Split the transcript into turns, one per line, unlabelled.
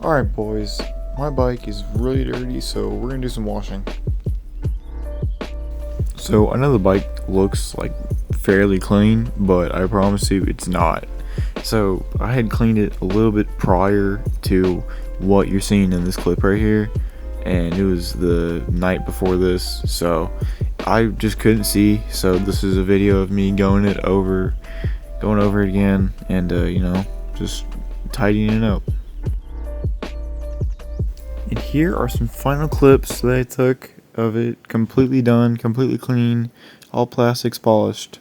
Alright boys, my bike is really dirty, so we're gonna do some washing. So I know the bike looks like fairly clean, but I promise you it's not. So I had cleaned it a little bit prior to what you're seeing in this clip right here, and it was the night before this, so I just couldn't see. So this is a video of me going over it again, and just tidying it up. And here are some final clips that I took of it completely done, completely clean, all plastics polished.